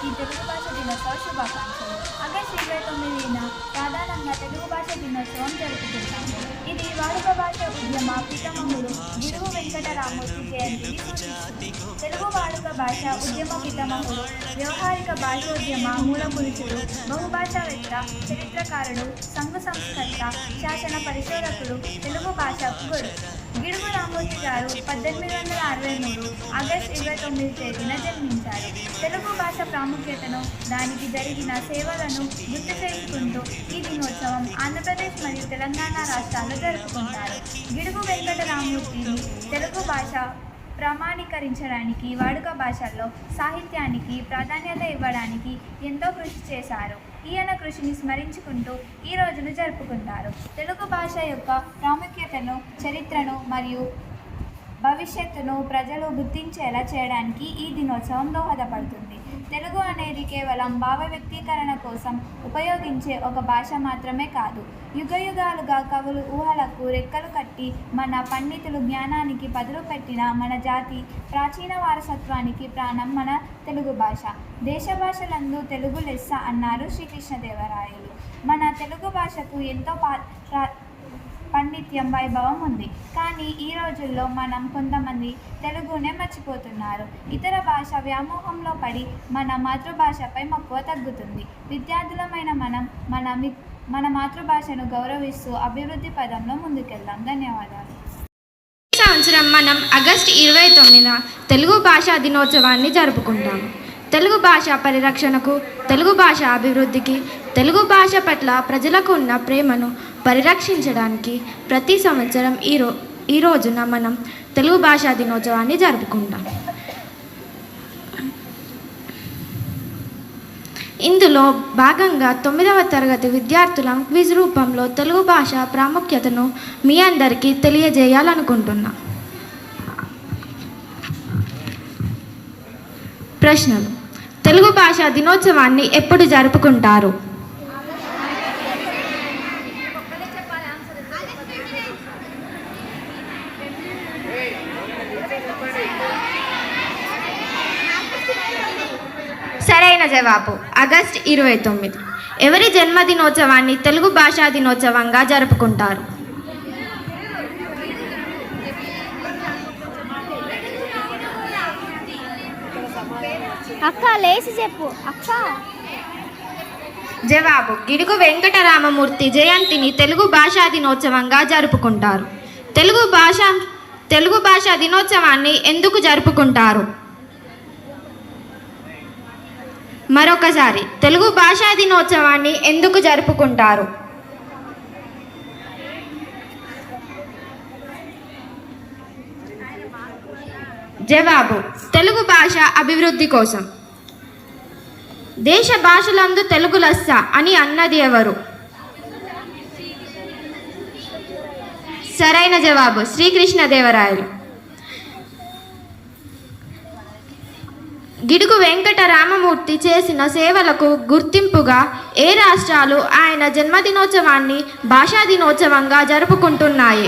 అందరికీ తెలుగు భాష దినోత్సవ శుభాకాంక్షలు. ఆగస్టు 29న ప్రధానంగా తెలుగు భాష దినోత్సవం జరుపుకుంటాము. ఇది వాడుక భాష ఉద్యమ పితామహుడు గిడుగు వెంకటరామూర్తి జయంతిని సూచిస్తుంది. తెలుగు వాడుక భాష ఉద్యమ పితామహుడు, వ్యవహారిక భాషోద్యమ మూల పురుషుడు, బహుభాషావేత్త, చరిత్రకారుడు, సంఘ సంస్కర్త, శాసన పరిశోధకుడు, తెలుగు భాష గుడు గిడుగు రామూర్తి గారు 1863 ఆగస్టు 29 తేదీన జన్మించారు. తెలుగు భాష ప్రాముఖ్యతను, దానికి జరిగిన సేవలను గుర్తు చేసుకుంటూ ఈ దినోత్సవం ఆంధ్రప్రదేశ్ మరియు తెలంగాణ రాష్ట్రాల్లో జరుపుకుంటారు. గిడుగు వెంకటరామూర్తిని తెలుగు భాష ప్రామాణీకరించడానికి, వాడుక భాషల్లో సాహిత్యానికి ప్రాధాన్యత ఇవ్వడానికి ఎంతో కృషి చేశారు. ఈయన కృషిని స్మరించుకుంటూ ఈ రోజును జరుపుకుంటారు. తెలుగు భాష యొక్క ప్రాముఖ్యతను, చరిత్రను మరియు భవిష్యత్తును ప్రజలు గుర్తించేలా చేయడానికి ఈ దినోత్సవం దోహదపడుతుంది. తెలుగు అనేది కేవలం భావ వ్యక్తీకరణ కోసం ఉపయోగించే ఒక భాష మాత్రమే కాదు. యుగయుగాలుగా కవులు ఊహలకు రెక్కలు కట్టి మన పండితులు జ్ఞానానికి పదులు పెట్టిన మన జాతి ప్రాచీన వారసత్వానికి ప్రాణం మన తెలుగు భాష. దేశ భాషలందు తెలుగు లెస్స అన్నారు శ్రీకృష్ణదేవరాయలు. మన తెలుగు భాషకు ఎంతో పాండిత్యం, వైభవం ఉంది. కానీ ఈ రోజుల్లో మనం కొంతమంది తెలుగునే మర్చిపోతున్నారు. ఇతర భాష వ్యామోహంలో పడి మన మాతృభాషపై మక్కువ తగ్గుతుంది. విద్యార్థులమైన మనం మన మాతృభాషను గౌరవిస్తూ అభివృద్ధి పదంలో ముందుకెళ్దాం. ధన్యవాదాలు. ఈ సంవత్సరం మనం ఆగస్టు 29న తెలుగు భాషా దినోత్సవాన్ని జరుపుకుంటాము. తెలుగు భాష పరిరక్షణకు, తెలుగు భాష అభివృద్ధికి, తెలుగు భాష పట్ల ప్రజలకు ఉన్న ప్రేమను పరిరక్షించడానికి ప్రతి సంవత్సరం ఈ రోజున మనం తెలుగు భాషా దినోత్సవాన్ని జరుపుకుంటాం. ఇందులో భాగంగా 9వ తరగతి విద్యార్థుల క్విజ్ రూపంలో తెలుగు భాష ప్రాముఖ్యతను మీ అందరికీ తెలియజేయాలనుకుంటున్నా. ప్రశ్నలు: తెలుగు భాషా దినోత్సవాన్ని ఎప్పుడు జరుపుకుంటారు? సరైన జవాబు ఆగస్టు 29. ఎవరి జన్మదినోత్సవాన్ని తెలుగు భాషా దినోత్సవంగా జరుపుకుంటారు? అక్క లేచి చెప్పు అక్క. జవాబు గిడుగు వెంకటరామమూర్తి జయంతిని తెలుగు భాషా దినోత్సవంగా జరుపుకుంటారు. తెలుగు భాషా దినోత్సవాన్ని ఎందుకు జరుపుకుంటారు? మరొకసారి, తెలుగు భాషా దినోత్సవాన్ని ఎందుకు జరుపుకుంటారు? జవాబు తెలుగు భాష అభివృద్ధి కోసం. దేశ భాషలందు తెలుగు లెస్స అని అన్నది ఎవరు? సరైన జవాబు శ్రీకృష్ణదేవరాయలు. గిడుగు వెంకటరామమూర్తి చేసిన సేవలకు గుర్తింపుగా ఏ రాష్ట్రాలు ఆయన జన్మదినోత్సవాన్ని భాషా దినోత్సవంగా జరుపుకుంటున్నాయి?